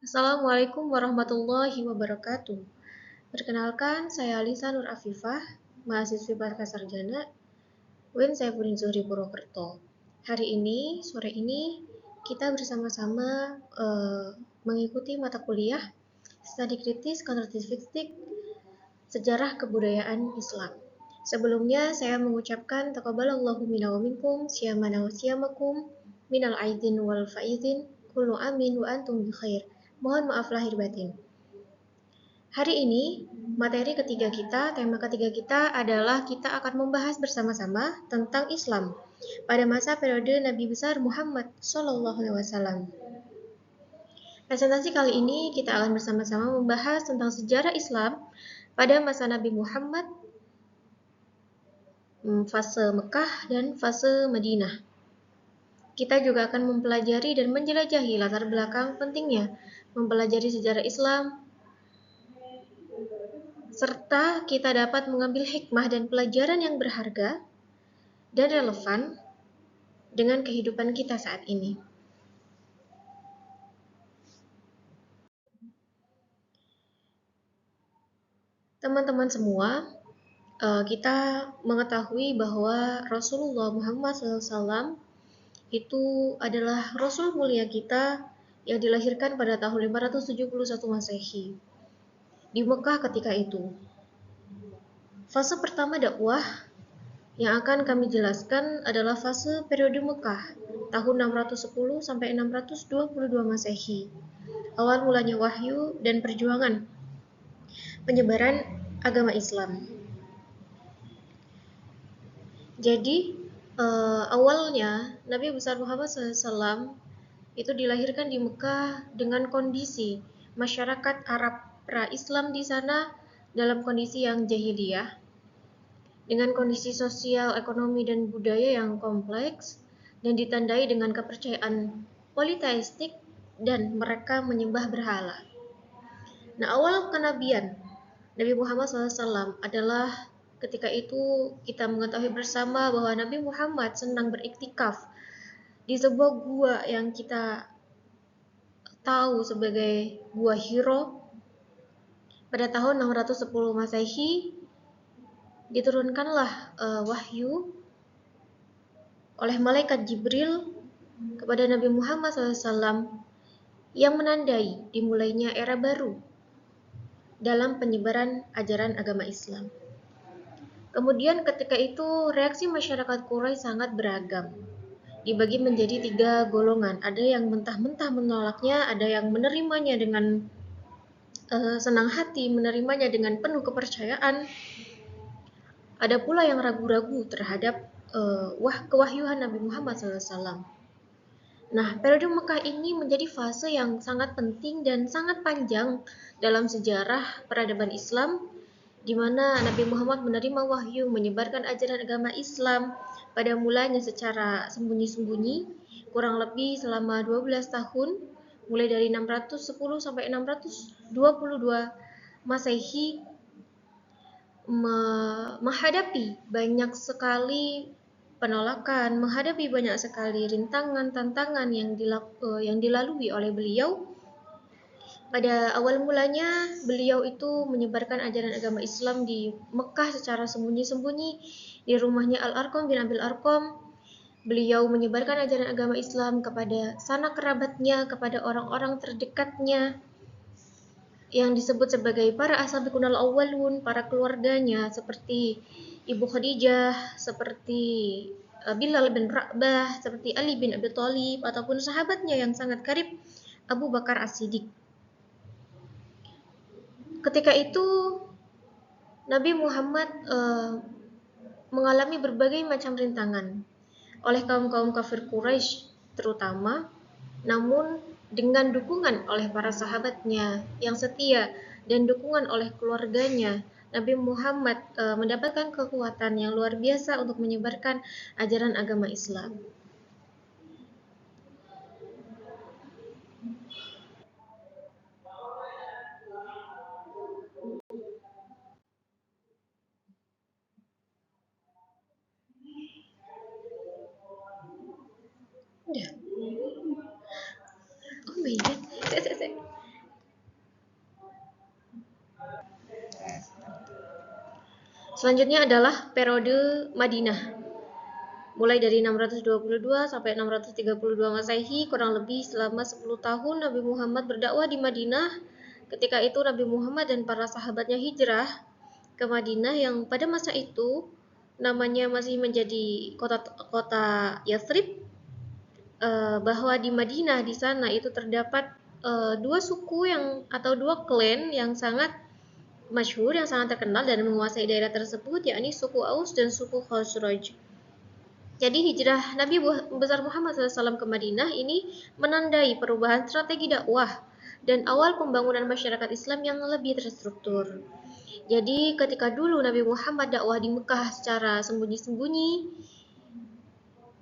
Assalamualaikum warahmatullahi wabarakatuh. Perkenalkan, saya Alisa Nur Afifah, mahasiswi pasca sarjana UIN Saifuddin Zuhri Purwokerto. Hari ini, sore ini, kita bersama-sama mengikuti mata kuliah Studi Kritis Kontrasistik Sejarah Kebudayaan Islam. Sebelumnya, saya mengucapkan taqabbalallahu minna wa minkum, syamana wa syamakum, minal aidin wal faizin, kullu amin wa antum bi khair. Mohon maaf lahir batin. Hari ini, tema ketiga kita adalah kita akan membahas bersama-sama tentang Islam pada masa periode Nabi besar Muhammad SAW. Presentasi kali ini kita akan bersama-sama membahas tentang sejarah Islam pada masa Nabi Muhammad, fase Mekah dan fase Madinah. Kita juga akan mempelajari dan menjelajahi latar belakang pentingnya mempelajari sejarah Islam, serta kita dapat mengambil hikmah dan pelajaran yang berharga dan relevan dengan kehidupan kita saat ini. Teman-teman semua, kita mengetahui bahwa Rasulullah Muhammad SAW itu adalah Rasul mulia kita yang dilahirkan pada tahun 571 Masehi di Mekah ketika itu. Fase pertama dakwah yang akan kami jelaskan adalah fase periode Mekah tahun 610 sampai 622 Masehi. Awal mulanya wahyu dan perjuangan penyebaran agama Islam. Jadi awalnya Nabi besar Muhammad SAW itu dilahirkan di Mekah dengan kondisi masyarakat Arab pra-Islam di sana dalam kondisi yang jahiliyah, dengan kondisi sosial, ekonomi, dan budaya yang kompleks dan ditandai dengan kepercayaan politeistik dan mereka menyembah berhala. Nah, awal kenabian Nabi Muhammad SAW adalah ketika itu kita mengetahui bersama bahwa Nabi Muhammad senang beriktikaf di sebuah gua yang kita tahu sebagai Gua Hiro. Pada tahun 610 Masehi diturunkanlah wahyu oleh malaikat Jibril kepada Nabi Muhammad SAW yang menandai dimulainya era baru dalam penyebaran ajaran agama Islam. Kemudian ketika itu reaksi masyarakat Quraisy sangat beragam, dibagi menjadi 3 golongan. Ada yang mentah-mentah menolaknya, ada yang menerimanya dengan senang hati, menerimanya dengan penuh kepercayaan. Ada pula yang ragu-ragu terhadap kewahyuan Nabi Muhammad SAW. Nah, periode Mekah ini menjadi fase yang sangat penting dan sangat panjang dalam sejarah peradaban Islam, di mana Nabi Muhammad menerima wahyu menyebarkan ajaran agama Islam pada mulanya secara sembunyi-sembunyi, kurang lebih selama 12 tahun, mulai dari 610 sampai 622 Masehi, menghadapi banyak sekali penolakan, menghadapi banyak sekali rintangan, tantangan yang dilalui oleh beliau. Pada awal mulanya, beliau itu menyebarkan ajaran agama Islam di Mekah secara sembunyi-sembunyi di rumahnya Al-Arqam bin Abil Arqam. Beliau menyebarkan ajaran agama Islam kepada sanak kerabatnya, kepada orang-orang terdekatnya, yang disebut sebagai para ashabikunal awwalun, para keluarganya seperti Ibu Khadijah, seperti Bilal bin Rabah, seperti Ali bin Abi Thalib, ataupun sahabatnya yang sangat karib Abu Bakar As-Siddiq. Ketika itu Nabi Muhammad mengalami berbagai macam rintangan oleh kaum-kaum kafir Quraisy terutama, namun dengan dukungan oleh para sahabatnya yang setia dan dukungan oleh keluarganya, Nabi Muhammad mendapatkan kekuatan yang luar biasa untuk menyebarkan ajaran agama Islam. Udah. Oh my god. Selanjutnya adalah periode Madinah. Mulai dari 622 sampai 632 Masehi, kurang lebih selama 10 tahun Nabi Muhammad berdakwah di Madinah. Ketika itu Nabi Muhammad dan para sahabatnya hijrah ke Madinah yang pada masa itu namanya masih menjadi kota Yathrib, bahwa di Madinah di sana itu terdapat dua suku atau dua klan yang sangat masyhur, yang sangat terkenal dan menguasai daerah tersebut, yakni suku Aus dan suku Khazraj. Jadi hijrah Nabi besar Muhammad SAW ke Madinah ini menandai perubahan strategi dakwah dan awal pembangunan masyarakat Islam yang lebih terstruktur. Jadi ketika dulu Nabi Muhammad dakwah di Mekah secara sembunyi-sembunyi,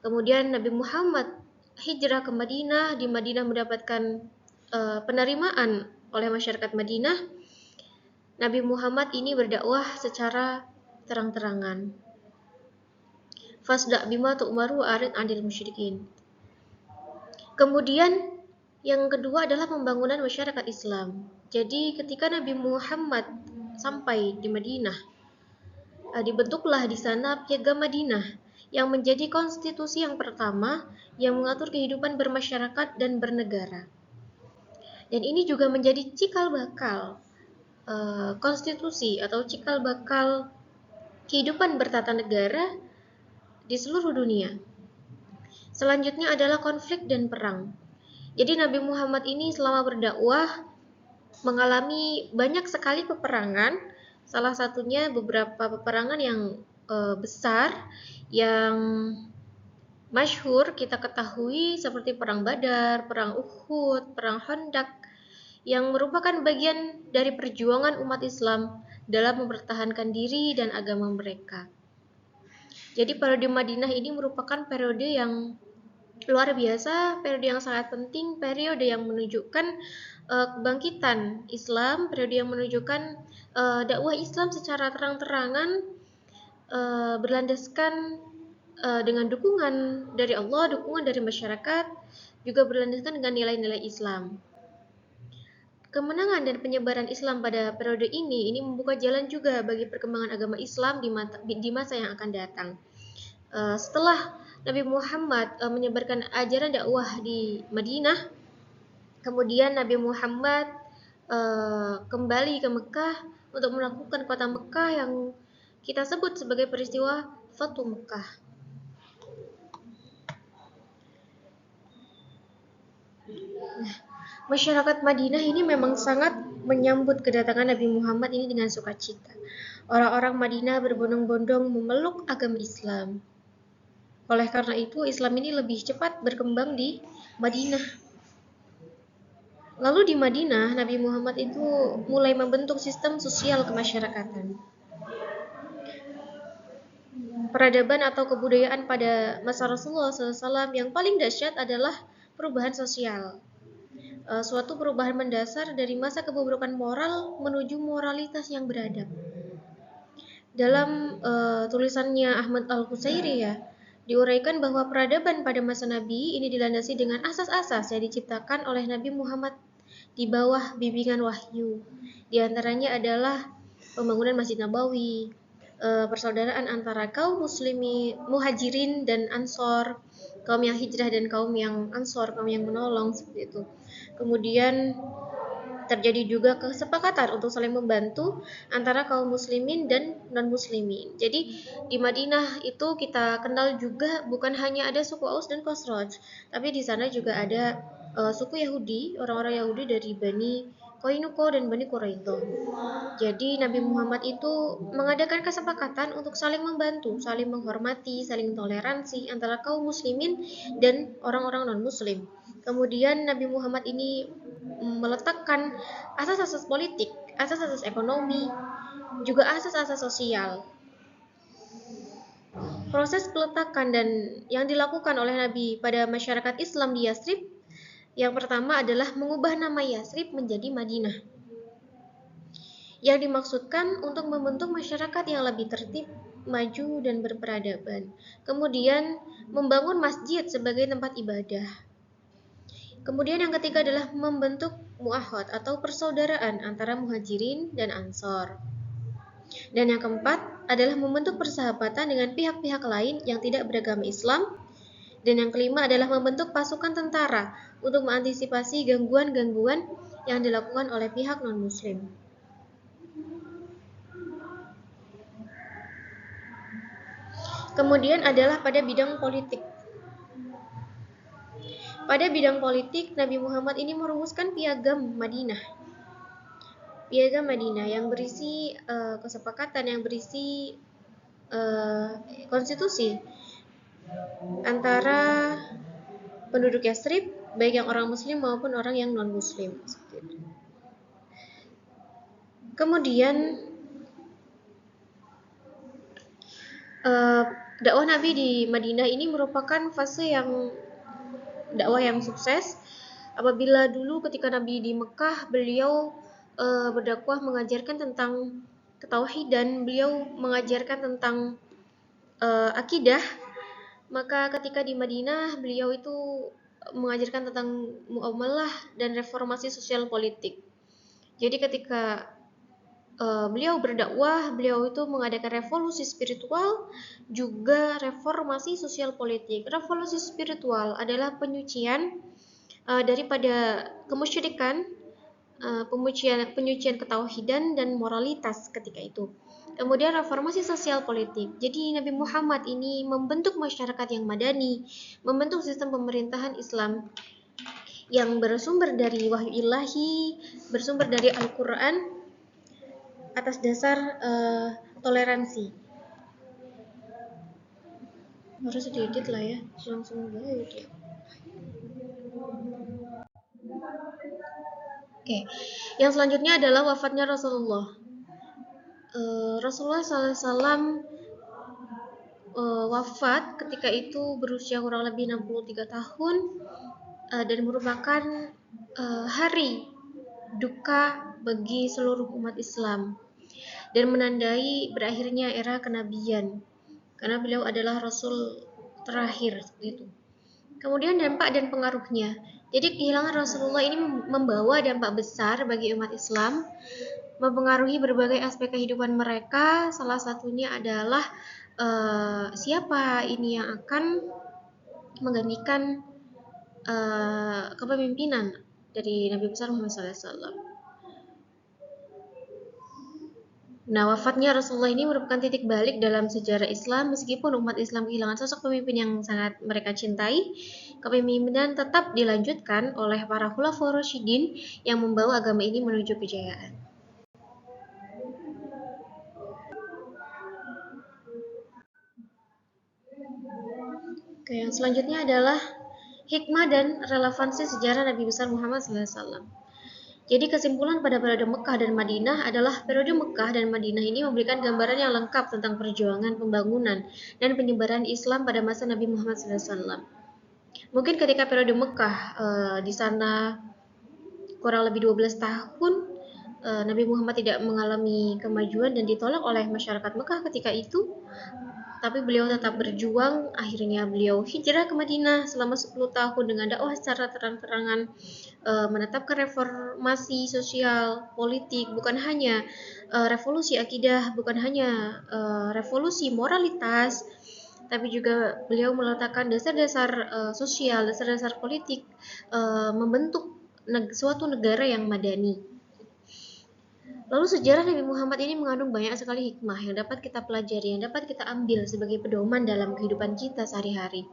kemudian Nabi Muhammad hijrah ke Madinah, di Madinah mendapatkan penerimaan oleh masyarakat Madinah. Nabi Muhammad ini berdakwah secara terang-terangan. Fasda' bima tu'maru wa'rid 'anil musyrikin. Kemudian yang kedua adalah pembangunan masyarakat Islam. Jadi ketika Nabi Muhammad sampai di Madinah, dibentuklah di sana Piagam Madinah yang menjadi konstitusi yang pertama yang mengatur kehidupan bermasyarakat dan bernegara. Dan ini juga menjadi cikal bakal konstitusi atau cikal bakal kehidupan bertata negara di seluruh dunia. Selanjutnya adalah konflik dan perang. Jadi Nabi Muhammad ini selama berdakwah mengalami banyak sekali peperangan. Salah satunya beberapa peperangan yang besar yang masyhur kita ketahui seperti perang Badar, perang Uhud, perang Khandaq, yang merupakan bagian dari perjuangan umat Islam dalam mempertahankan diri dan agama mereka. Jadi periode Madinah ini merupakan periode yang luar biasa, periode yang sangat penting, periode yang menunjukkan kebangkitan Islam, periode yang menunjukkan dakwah Islam secara terang-terangan, berlandaskan dengan dukungan dari Allah, dukungan dari masyarakat, juga berlandaskan dengan nilai-nilai Islam. Kemenangan dan penyebaran Islam pada periode ini membuka jalan juga bagi perkembangan agama Islam di masa yang akan datang. Setelah Nabi Muhammad menyebarkan ajaran dakwah di Madinah, kemudian Nabi Muhammad kembali ke Mekah untuk melakukan kota Mekah yang kita sebut sebagai peristiwa Fathu Mekah. Masyarakat Madinah ini memang sangat menyambut kedatangan Nabi Muhammad ini dengan sukacita. Orang-orang Madinah berbondong-bondong memeluk agama Islam. Oleh karena itu, Islam ini lebih cepat berkembang di Madinah. Lalu di Madinah, Nabi Muhammad itu mulai membentuk sistem sosial kemasyarakatan. Peradaban atau kebudayaan pada masa Rasulullah SAW yang paling dahsyat adalah perubahan sosial. Suatu perubahan mendasar dari masa kebobrokan moral menuju moralitas yang beradab. Dalam tulisannya Ahmad Al-Qusairi diuraikan bahwa peradaban pada masa Nabi ini dilandasi dengan asas-asas yang diciptakan oleh Nabi Muhammad di bawah bimbingan wahyu. Di antaranya adalah pembangunan Masjid Nabawi, persaudaraan antara kaum muhajirin dan ansor, kaum yang hijrah dan kaum yang ansor, kaum yang menolong, seperti itu. Kemudian terjadi juga kesepakatan untuk saling membantu antara kaum muslimin dan non-muslimin. Jadi di Madinah itu kita kenal juga bukan hanya ada suku Aus dan Khazraj, tapi di sana juga ada suku Yahudi, orang-orang Yahudi dari Bani Qainuqa dan Bani Quraidah. Jadi Nabi Muhammad itu mengadakan kesepakatan untuk saling membantu, saling menghormati, saling toleransi antara kaum muslimin dan orang-orang non-muslim. Kemudian Nabi Muhammad ini meletakkan asas-asas politik, asas-asas ekonomi, juga asas-asas sosial. Proses peletakan dan yang dilakukan oleh Nabi pada masyarakat Islam di Yathrib, yang pertama adalah mengubah nama Yathrib menjadi Madinah. Yang dimaksudkan untuk membentuk masyarakat yang lebih tertib, maju, dan berperadaban. Kemudian membangun masjid sebagai tempat ibadah. Kemudian yang ketiga adalah membentuk mu'ahad atau persaudaraan antara muhajirin dan ansor. Dan yang keempat adalah membentuk persahabatan dengan pihak-pihak lain yang tidak beragama Islam. Dan yang kelima adalah membentuk pasukan tentara untuk mengantisipasi gangguan-gangguan yang dilakukan oleh pihak non-muslim. Kemudian adalah pada bidang politik. Pada bidang politik, Nabi Muhammad ini merumuskan piagam Madinah. Piagam Madinah yang berisi kesepakatan, yang berisi konstitusi antara penduduk Yatsrib, baik yang orang muslim maupun orang yang non-muslim. Kemudian dakwah Nabi di Madinah ini merupakan fase yang dakwah yang sukses. Apabila dulu ketika Nabi di Mekah, beliau berdakwah mengajarkan tentang ketauhidan, beliau mengajarkan tentang akidah. Maka ketika di Madinah, beliau itu mengajarkan tentang muamalah dan reformasi sosial politik. Jadi ketika beliau berdakwah, beliau itu mengadakan revolusi spiritual, juga reformasi sosial politik. Revolusi spiritual adalah penyucian daripada kemusyrikan, penyucian ketauhidan dan moralitas ketika itu. Kemudian reformasi sosial politik. Jadi Nabi Muhammad ini membentuk masyarakat yang madani, membentuk sistem pemerintahan Islam yang bersumber dari wahyu ilahi, bersumber dari Al-Quran, atas dasar toleransi. Harus diedit lah ya, langsung banget ya. Oke, yang selanjutnya adalah wafatnya Rasulullah. Rasulullah SAW wafat ketika itu berusia kurang lebih 63 tahun dan merupakan hari duka bagi seluruh umat Islam dan menandai berakhirnya era kenabian karena beliau adalah Rasul terakhir itu. Kemudian dampak dan pengaruhnya. Jadi kehilangan Rasulullah ini membawa dampak besar bagi umat Islam, mempengaruhi berbagai aspek kehidupan mereka. Salah satunya adalah siapa ini yang akan menggantikan kepemimpinan dari Nabi besar Muhammad SAW. Nah, wafatnya Rasulullah ini merupakan titik balik dalam sejarah Islam. Meskipun umat Islam kehilangan sosok pemimpin yang sangat mereka cintai, kepemimpinan tetap dilanjutkan oleh para khulafaur rasyidin yang membawa agama ini menuju kejayaan. Oke, yang selanjutnya adalah hikmah dan relevansi sejarah Nabi besar Muhammad SAW. Jadi kesimpulan pada periode Mekah dan Madinah adalah periode Mekah dan Madinah ini memberikan gambaran yang lengkap tentang perjuangan pembangunan dan penyebaran Islam pada masa Nabi Muhammad SAW. Mungkin ketika periode Mekah di sana kurang lebih 12 tahun Nabi Muhammad tidak mengalami kemajuan dan ditolak oleh masyarakat Mekah ketika itu. Tapi beliau tetap berjuang, akhirnya beliau hijrah ke Madinah selama 10 tahun dengan dakwah secara terang-terangan, menetapkan reformasi sosial, politik, bukan hanya revolusi akidah, bukan hanya revolusi moralitas, tapi juga beliau meletakkan dasar-dasar sosial, dasar-dasar politik, membentuk suatu negara yang madani. Lalu sejarah Nabi Muhammad ini mengandung banyak sekali hikmah yang dapat kita pelajari, yang dapat kita ambil sebagai pedoman dalam kehidupan kita sehari-hari.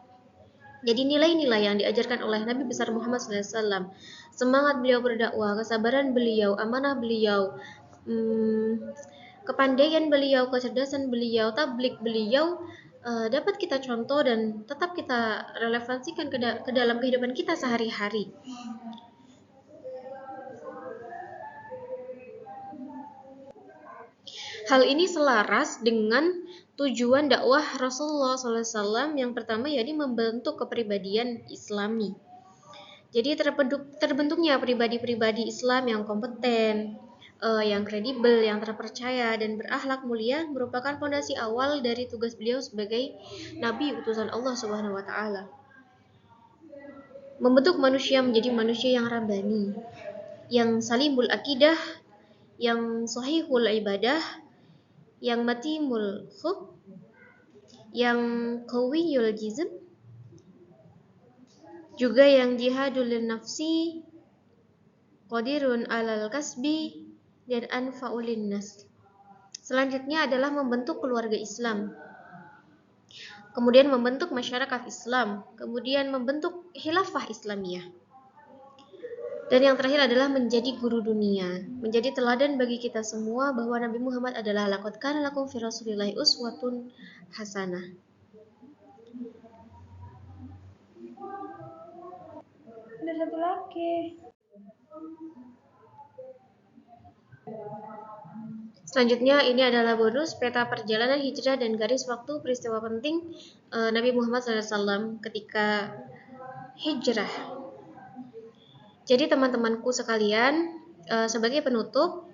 Jadi nilai-nilai yang diajarkan oleh Nabi besar Muhammad SAW, semangat beliau berdakwah, kesabaran beliau, amanah beliau, kepandaian beliau, kecerdasan beliau, tablik beliau, dapat kita contoh dan tetap kita relevansikan ke dalam kehidupan kita sehari-hari. Hal ini selaras dengan tujuan dakwah Rasulullah SAW yang pertama yakni membentuk kepribadian Islami. Jadi terbentuknya pribadi-pribadi Islam yang kompeten, yang kredibel, yang terpercaya dan berakhlak mulia merupakan fondasi awal dari tugas beliau sebagai Nabi utusan Allah Subhanahu wa taala. Membentuk manusia menjadi manusia yang rabbani, yang salimul akidah, yang sahihul ibadah, yang matimul khub, yang qawiyul jizm, juga yang jihadul nafsi, qadirun alal kasbi, dan anfa'ulin nas. Selanjutnya adalah membentuk keluarga Islam, kemudian membentuk masyarakat Islam, kemudian membentuk khilafah Islamiyah. Dan yang terakhir adalah menjadi guru dunia, menjadi teladan bagi kita semua bahwa Nabi Muhammad adalah laqad kana lakum fi Rasulillahi uswatun hasanah. Ada satu lagi. Selanjutnya ini adalah bonus peta perjalanan hijrah dan garis waktu peristiwa penting Nabi Muhammad SAW ketika hijrah. Jadi teman-temanku sekalian, sebagai penutup,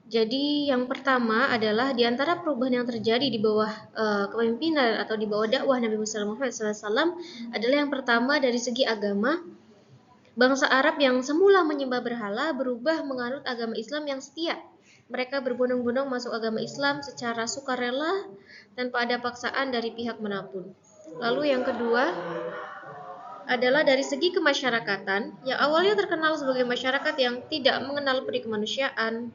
jadi yang pertama adalah di antara perubahan yang terjadi di bawah kepemimpinan atau di bawah dakwah Nabi Muhammad SAW adalah yang pertama dari segi agama. Bangsa Arab yang semula menyembah berhala berubah menganut agama Islam yang setia. Mereka berbondong-bondong masuk agama Islam secara sukarela tanpa ada paksaan dari pihak manapun. Lalu yang kedua adalah dari segi kemasyarakatan yang awalnya terkenal sebagai masyarakat yang tidak mengenal peri kemanusiaan,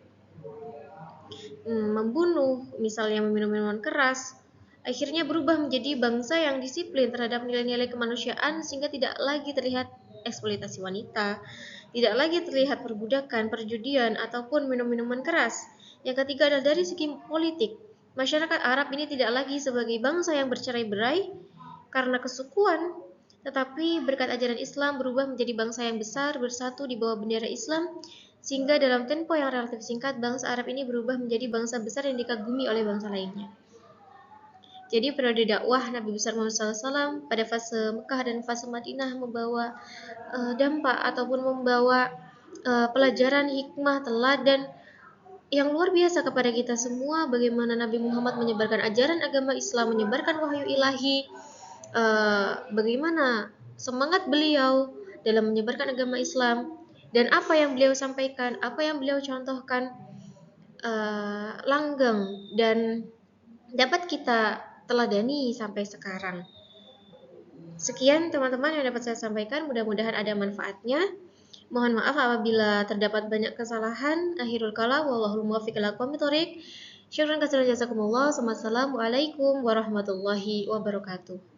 membunuh, misalnya meminum minuman keras, akhirnya berubah menjadi bangsa yang disiplin terhadap nilai-nilai kemanusiaan sehingga tidak lagi terlihat eksploitasi wanita, tidak lagi terlihat perbudakan, perjudian, ataupun minum-minuman keras. Yang ketiga adalah dari segi politik. Masyarakat Arab ini tidak lagi sebagai bangsa yang bercerai-berai karena kesukuan, tetapi berkat ajaran Islam berubah menjadi bangsa yang besar, bersatu di bawah bendera Islam, sehingga dalam tempo yang relatif singkat, bangsa Arab ini berubah menjadi bangsa besar yang dikagumi oleh bangsa lainnya. Jadi periode dakwah Nabi besar Muhammad SAW pada fase Mekah dan fase Madinah membawa dampak ataupun membawa pelajaran hikmah teladan yang luar biasa kepada kita semua, bagaimana Nabi Muhammad menyebarkan ajaran agama Islam, menyebarkan wahyu ilahi, bagaimana semangat beliau dalam menyebarkan agama Islam, dan apa yang beliau sampaikan, apa yang beliau contohkan langgeng dan dapat kita teladani sampai sekarang. Sekian teman-teman yang dapat saya sampaikan, mudah-mudahan ada manfaatnya. Mohon maaf apabila terdapat banyak kesalahan. Akhirul kalam, wallahul muwaffiq ila aqwamit thoriq. Syukran katsiran jazakumullah. Wassalamualaikum warahmatullahi wabarakatuh.